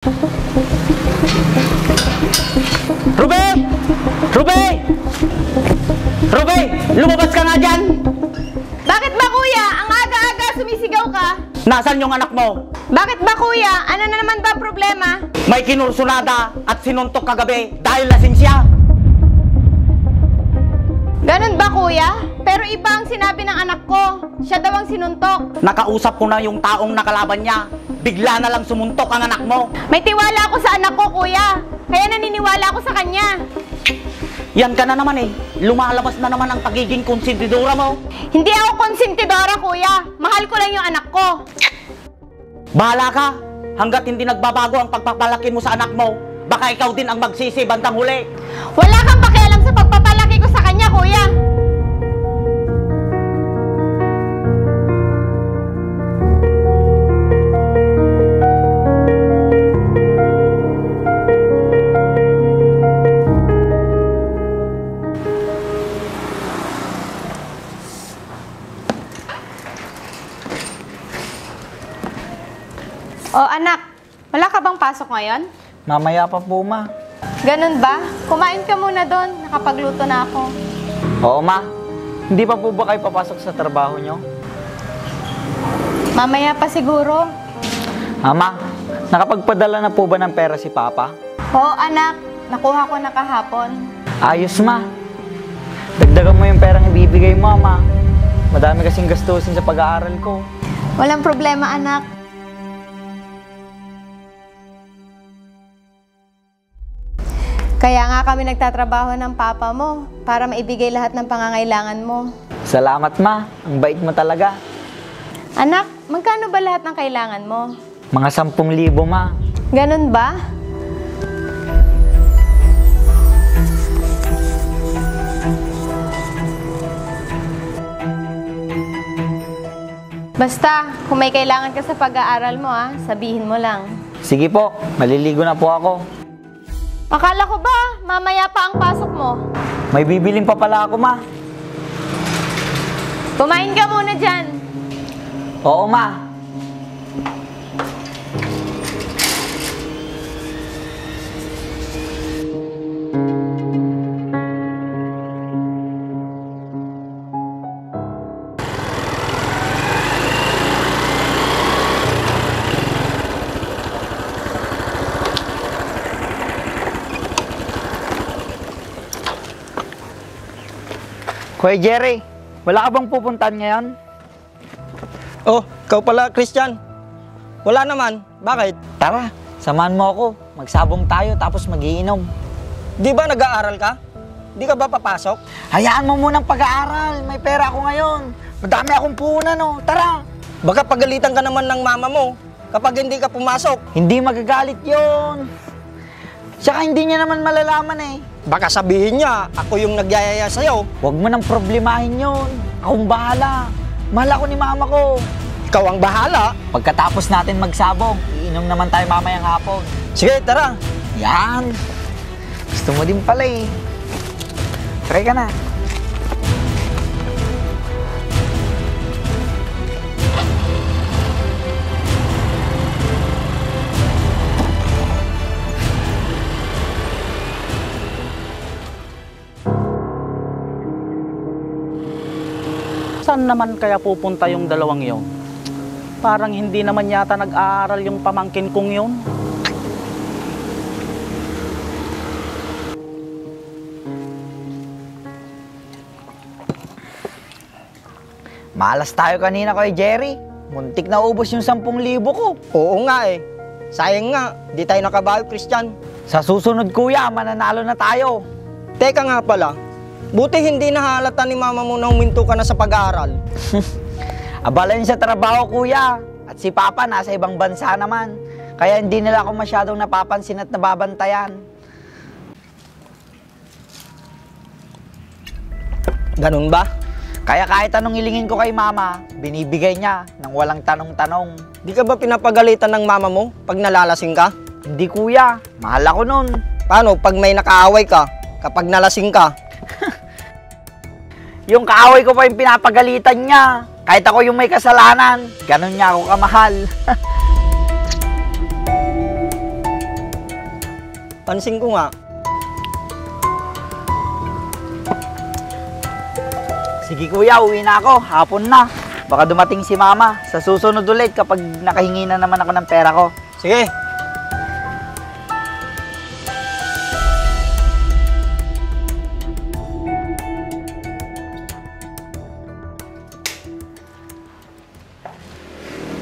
Ruby! Ruby! Ruby! Lumabas ka nga dyan! Bakit ba kuya? Ang aga-aga sumisigaw ka? Nasaan yung anak mo? Bakit ba kuya? Ano na naman ba ang problema? May kinursunada at sinuntok kagabi dahil lasing siya. Ganun ba kuya? Pero iba ang sinabi ng anak ko. Siya daw ang sinuntok. Nakausap ko na yung taong nakalaban niya. Bigla na lang sumuntok ang anak mo. May tiwala ako sa anak ko kuya. Kaya naniniwala ako sa kanya. Yan ka na naman eh. Lumalabas na naman ang pagiging konsentidora mo. Hindi ako konsentidora kuya. Mahal ko lang yung anak ko. Bahala ka. Hanggat hindi nagbabago ang pagpapalaki mo sa anak mo, baka ikaw din ang magsisi bandang huli. Wala kang pakialam sa pagpapalaki ko sa kanya kuya. Oh anak, wala ka bang pasok ngayon? Mamaya pa po, ma. Ganun ba? Kumain ka muna doon. Nakapagluto na ako. Oo, ma. Hindi pa po ba kayo papasok sa trabaho nyo? Mamaya pa siguro. Ama, nakapagpadala na po ba ng pera si Papa? Oo anak, nakuha ko na kahapon. Ayos, ma. Dagdagan mo yung perang ibibigay mo, ama. Madami kasing gastusin sa pag-aaral ko. Walang problema anak. Kaya nga kami nagtatrabaho ng papa mo para maibigay lahat ng pangangailangan mo. Salamat, ma. Ang bait mo talaga. Anak, magkano ba lahat ng kailangan mo? Mga 10,000, ma. Ganun ba? Basta, kung may kailangan ka sa pag-aaral mo, sabihin mo lang. Sige po, maliligo na po ako. Akala ko ba, mamaya pa ang pasok mo? May bibiling pa pala ako, ma. Kumain ka muna dyan. Oo, ma. Kuya Jerry, wala ka bang pupuntahan ngayon? Oh, ikaw pala, Christian. Wala naman. Bakit? Tara, samahan mo ako. Magsabong tayo tapos magiinom. Di ba nag-aaral ka? Di ka ba papasok? Hayaan mo munang pag-aaral. May pera ako ngayon. Madami akong puhunan, oh. Tara. Baka pagalitan ka naman ng mama mo kapag hindi ka pumasok. Hindi magagalit yon. Tsaka hindi niya naman malalaman eh. Baka sabihin niya, ako yung nagyayaya sa'yo. Huwag mo nang problemahin yun. Akong bahala. Mahal ako ni mama ko. Ikaw ang bahala. Pagkatapos natin magsabong, iinom naman tayo mamayang hapon. Sige, tara. Yan. Gusto mo din pala eh. Try ka na. Saan naman kaya pupunta yung dalawang yon? Parang hindi naman yata nag-aaral yung pamangkin kong yon. Malas tayo kanina kay Jerry. Muntik na ubos yung 10,000 ko. Oo nga eh. Sayang nga, di tayo nakabawi, Christian. Sa susunod, kuya, mananalo na tayo. Teka nga pala, buti hindi nahalata ni mama mo na huminto ka na sa pag-aaral. Abala yun sa trabaho, kuya. At si Papa nasa ibang bansa naman. Kaya hindi nila ako masyadong napapansin at nababantayan. Ganun ba? Kaya kahit anong ilingin ko kay Mama, binibigay niya nang walang tanong-tanong. Di ka ba pinapagalitan ng mama mo pag nalalasing ka? Hindi, kuya. Mahal ako nun. Paano pag may nakaaway ka, kapag nalasing ka? Yung kaaway ko pa yung pinapagalitan niya. Kahit ako yung may kasalanan, ganun niya ako kamahal. Pansin ko nga. Sige kuya, uwi na ako. Hapon na. Baka dumating si mama. Sa susunod ulit kapag nakahingi na naman ako ng pera ko. Sige.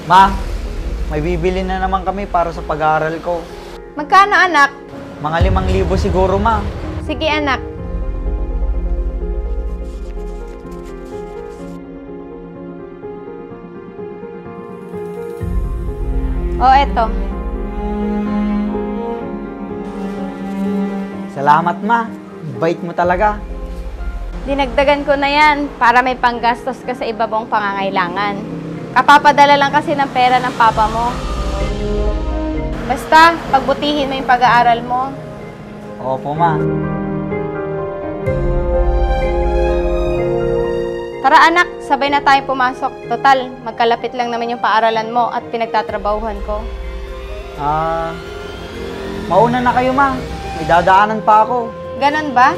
Ma, may bibili na naman kami para sa pag-aaral ko. Magkano anak? Mga 5,000 siguro, ma. Sige anak. O eto. Salamat, ma. Bait mo talaga. Dinagdagan ko na yan para may panggastos ka sa iba mong pangangailangan. Kapapadala lang kasi ng pera ng papa mo. Basta, pagbutihin mo yung pag-aaral mo. Opo, ma. Tara anak, sabay na tayong pumasok. Total, magkalapit lang naman yung paaralan mo at pinagtatrabahuhan ko. Mauna na kayo, ma. May dadaanan pa ako. Ganon ba?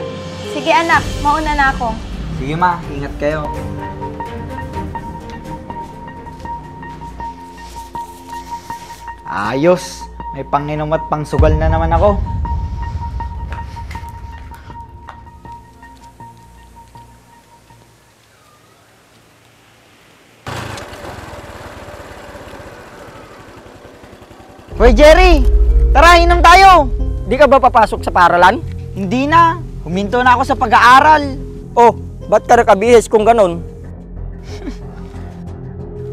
Sige anak, mauna na ako. Sige, ma. Ingat kayo. Ayos. May panginom at pangsugal na naman ako. Hoy, Jerry! Tara, inom tayo! Di ka ba papasok sa paaralan? Hindi na. Huminto na ako sa pag-aaral. Oh, ba't ka nakabihis kung ganon?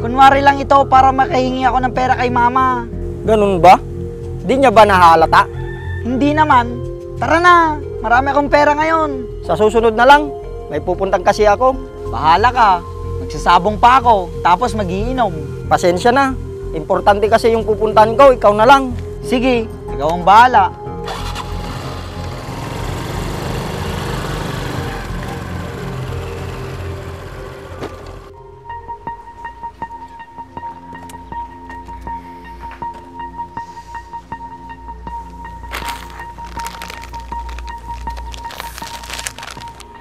Kunwari lang ito para makahingi ako ng pera kay mama. Ganun ba? Di niya ba nahalata? Hindi naman. Tara na. Marami akong pera ngayon. Sa susunod na lang, may pupuntang kasi ako. Bahala ka. Magsasabong pa ako. Tapos magiinom. Pasensya na. Importante kasi yung pupuntahan ko, ikaw na lang. Sige, ikaw ang bahala.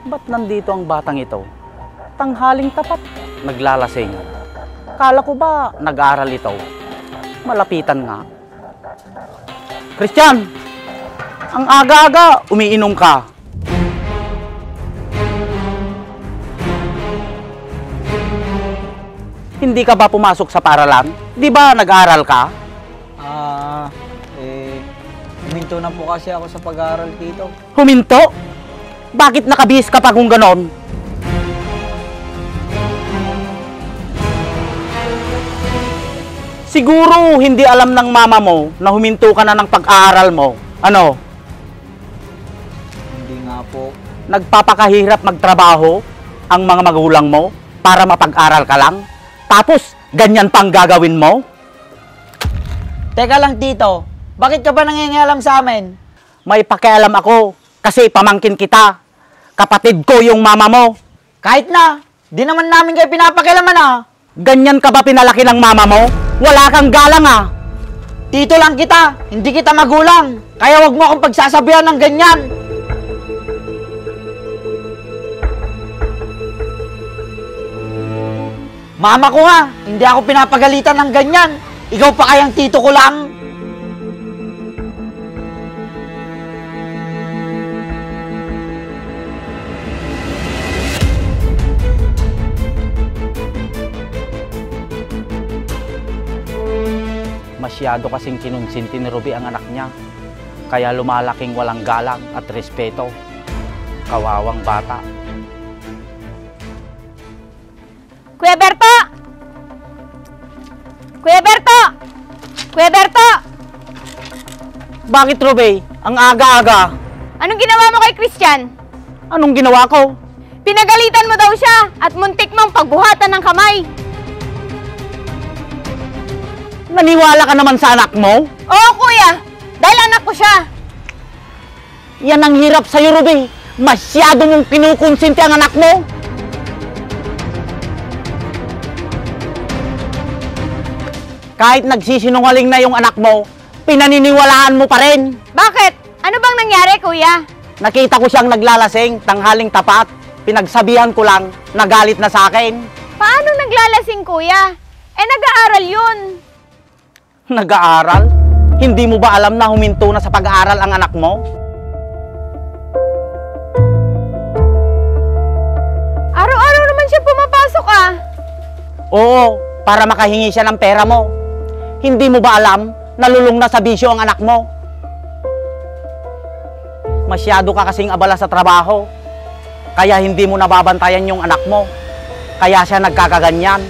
Ba't nandito ang batang ito? Tanghaling tapat, naglalasing. Kala ko ba nag-aral ito? Malapitan nga. Christian! Ang aga-aga, umiinom ka. Hindi ka ba pumasok sa paralan? Di ba nag-aral ka? Huminto na po kasi ako sa pag-aaral dito. Huminto? Bakit nakabihis ka pa kung ganon? Siguro hindi alam ng mama mo na huminto ka na ng pag-aaral mo. Ano? Hindi nga po. Nagpapakahirap magtrabaho ang mga magulang mo para mapag-aral ka lang? Tapos, ganyan pang gagawin mo? Teka lang, tito. Bakit ka ba nangingialam sa amin? May pakialam ako kasi pamangkin kita. Kapatid ko yung mama mo. Kahit na. Di naman namin kayo pinapakialaman ah. Ganyan ka ba pinalaki ng mama mo? Wala kang galang ah. Tito lang kita. Hindi kita magulang. Kaya wag mo akong pagsasabihan ng ganyan. Mama ko nga. Hindi ako pinapagalitan ng ganyan. Ikaw pa kayang tito ko lang. Masyado kasing kinunsinti ni Ruby ang anak niya. Kaya lumalaking walang galang at respeto. Kawawang bata. Kuya Berto! Kuya Berto! Kuya Berto! Bakit, Ruby? Ang aga-aga. Anong ginawa mo kay Christian? Anong ginawa ko? Pinagalitan mo daw siya at muntik mong pagbuhatan ng kamay. Naniwala ka naman sa anak mo? Oo, kuya. Dahil anak ko siya. Yan ang hirap sa'yo, Ruby. Masyado mong kinukonsinti ang anak mo. Kahit nagsisinungaling na yung anak mo, pinaniniwalaan mo pa rin. Bakit? Ano bang nangyari, kuya? Nakita ko siyang naglalasing, tanghaling tapat. Pinagsabihan ko lang, nagalit na sa akin. Paano naglalasing, kuya? Nag-aaral yun. Nag-aaral? Hindi mo ba alam na huminto na sa pag-aaral ang anak mo? Araw-araw naman siya pumapasok ah. Oo, para makahingi siya ng pera mo. Hindi mo ba alam, nalulung na sa bisyo ang anak mo? Masyado ka kasing abala sa trabaho. Kaya hindi mo nababantayan yung anak mo. Kaya siya nagkakaganyan.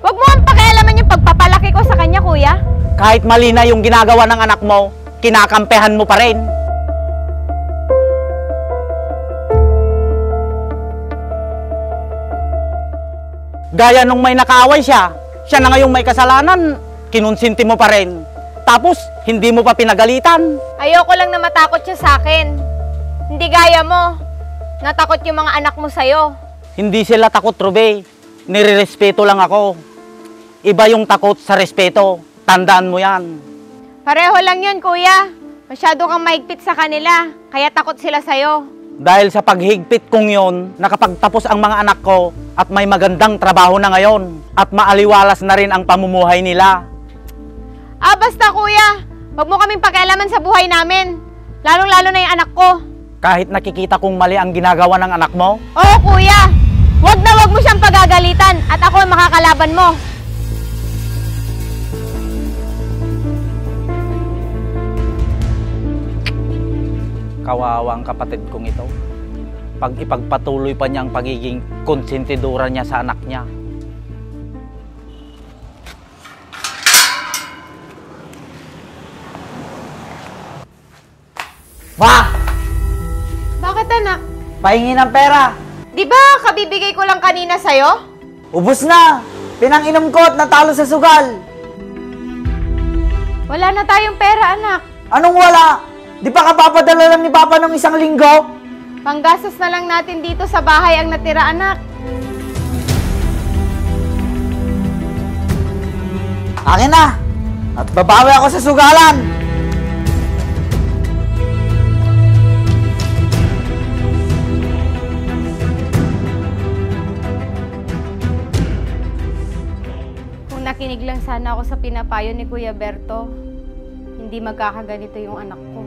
Huwag mo ang pakialaman yung pagpapalaki ko sa kanya, kuya. Kahit mali na yung ginagawa ng anak mo, kinakampehan mo pa rin. Gaya nung may nakaaway siya, siya na ngayong may kasalanan, kinonsinti mo pa rin. Tapos, hindi mo pa pinagalitan. Ayoko lang na matakot siya sa akin. Hindi gaya mo. Natakot yung mga anak mo sa'yo. Hindi sila takot, Rube. Nirerespeto lang ako. Iba yung takot sa respeto. Tandaan mo yan. Pareho lang yun, kuya. Masyado kang mahigpit sa kanila, kaya takot sila sa'yo. Dahil sa paghigpit kong yon, nakapagtapos ang mga anak ko at may magandang trabaho na ngayon. At maaliwalas na rin ang pamumuhay nila. Basta kuya. Huwag mo kaming pakialaman sa buhay namin. Lalong-lalo na yung anak ko. Kahit nakikita kong mali ang ginagawa ng anak mo, Oo, kuya. Huwag na huwag mo siyang pagagalitan at ako ang makakalaban mo. kawawang kapatid kong ito. Pag ipagpatuloy pa niya ang pagiging konsentidora niya sa anak niya. Ma! Bakit, anak? Pahingi ng pera. Di ba kabibigay ko lang kanina sa'yo? Ubus na! Pinang-inom ko at natalo sa sugal. Wala na tayong pera, anak. Anong wala? Di pa kapapadala lang ni Papa ng 1 linggo? Panggastos na lang natin dito sa bahay ang natira, anak. Akin na! At babawi ako sa sugalan! Kung nakinig lang sana ako sa pinapayo ni Kuya Berto, hindi magkakaganito yung anak ko.